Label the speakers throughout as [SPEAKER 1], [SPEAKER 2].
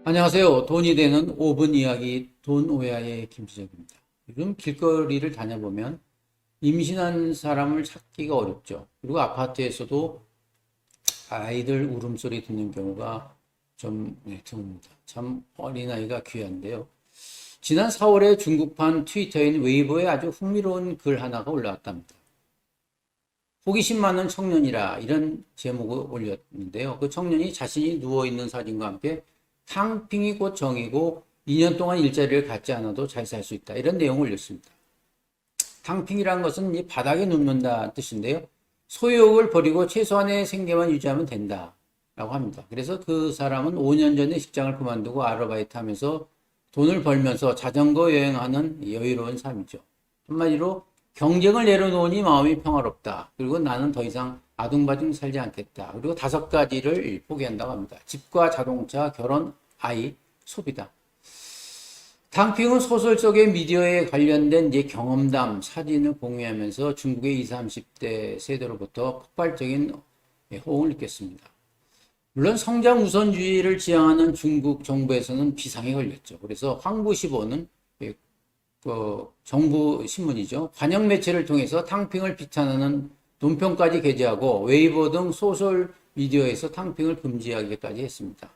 [SPEAKER 1] 안녕하세요. 돈이 되는 5분 이야기 돈오야의 김시석입니다. 요즘 길거리를 다녀보면 임신한 사람을 찾기가 어렵죠. 그리고 아파트에서도 아이들 울음소리 듣는 경우가 좀 드뭅니다. 참 어린아이가 귀한데요. 지난 4월에 중국판 트위터인 웨이보에 아주 흥미로운 글 하나가 올라왔답니다. 호기심 많은 청년이라 이런 제목을 올렸는데요. 그 청년이 자신이 누워있는 사진과 함께 탕핑이 곧 정이고 2년 동안 일자리를 갖지 않아도 잘 살 수 있다. 이런 내용을 올렸습니다. 탕핑이라는 것은 이 바닥에 눕는다 뜻인데요. 소유욕을 버리고 최소한의 생계만 유지하면 된다. 라고 합니다. 그래서 그 사람은 5년 전에 직장을 그만두고 아르바이트 하면서 돈을 벌면서 자전거 여행하는 여유로운 삶이죠. 한마디로 경쟁을 내려놓으니 마음이 평화롭다. 그리고 나는 더 이상 아둥바둥 살지 않겠다. 그리고 5가지를 포기한다고 합니다. 집과 자동차, 결혼, 아이, 소비다. 탕핑은 소설 속의 미디어에 관련된 이제 경험담, 사진을 공유하면서 중국의 20, 30대 세대로부터 폭발적인 호응을 느꼈습니다. 물론 성장 우선주의를 지향하는 중국 정부에서는 비상에 걸렸죠. 그래서 황부시보는 정부 신문이죠. 관영 매체를 통해서 탕핑을 비판하는 논평까지 게재하고 웨이보 등 소셜 미디어에서 탕핑을 금지하기까지 했습니다.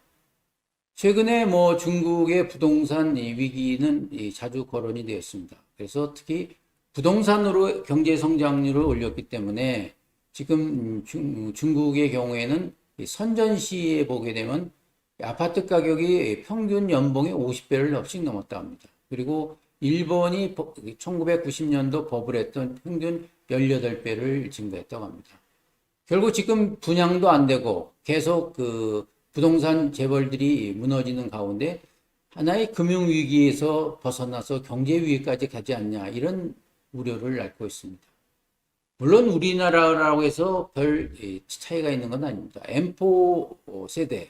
[SPEAKER 1] 최근에 중국의 부동산 위기는 자주 거론이 되었습니다. 그래서 특히 부동산으로 경제 성장률을 올렸기 때문에 지금 중국의 경우에는 선전시에 보게 되면 아파트 가격이 평균 연봉의 50배를 훨씬 넘었다 합니다. 그리고 일본이 1990년도 버블했던 평균 18배를 증가했다고 합니다. 결국 지금 분양도 안 되고 계속 그 부동산 재벌들이 무너지는 가운데 하나의 금융위기에서 벗어나서 경제위기까지 가지 않냐 이런 우려를 낳고 있습니다. 물론 우리나라라고 해서 별 차이가 있는 건 아닙니다. M4 세대,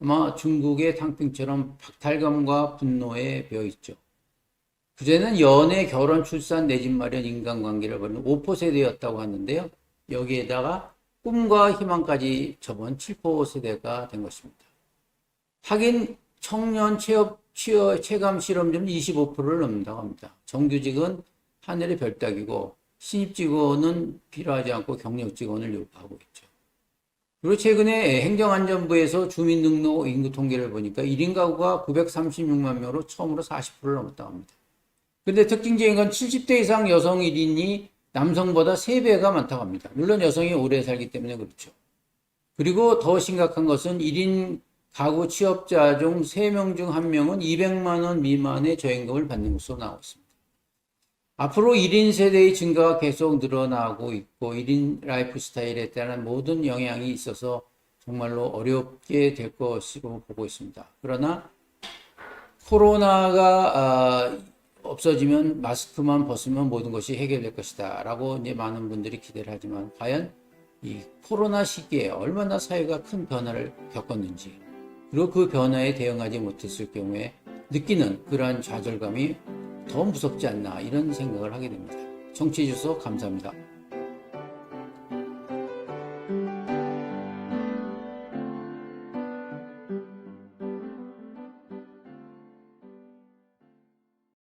[SPEAKER 1] 아마 중국의 탕핑처럼 박탈감과 분노에 배어 있죠. 그전에는 연애, 결혼, 출산, 내 집 마련, 인간관계를 벌이는 5포 세대였다고 하는데요. 여기에다가 꿈과 희망까지 접은 7포 세대가 된 것입니다. 하긴 청년 취업 체감 실업률은 25%를 넘는다고 합니다. 정규직은 하늘의 별 따기고 신입 직원은 필요하지 않고 경력 직원을 요구하고 있죠. 그리고 최근에 행정안전부에서 주민등록 인구 통계를 보니까 1인 가구가 936만 명으로 처음으로 40%를 넘었다고 합니다. 그런데 특징적인 건 70대 이상 여성 1인이 남성보다 3배가 많다고 합니다. 물론 여성이 오래 살기 때문에 그렇죠. 그리고 더 심각한 것은 1인 가구 취업자 중 3명 중 1명은 200만 원 미만의 저임금을 받는 것으로 나오고 있습니다. 앞으로 1인 세대의 증가가 계속 늘어나고 있고 1인 라이프 스타일에 따른 모든 영향이 있어서 정말로 어렵게 될 것으로 보고 있습니다. 그러나 코로나가 없어지면 마스크만 벗으면 모든 것이 해결될 것이다 라고 이제 많은 분들이 기대를 하지만 과연 이 코로나 시기에 얼마나 사회가 큰 변화를 겪었는지 그리고 그 변화에 대응하지 못했을 경우에 느끼는 그러한 좌절감이 더 무섭지 않나 이런 생각을 하게 됩니다. 청취해 주셔서 감사합니다.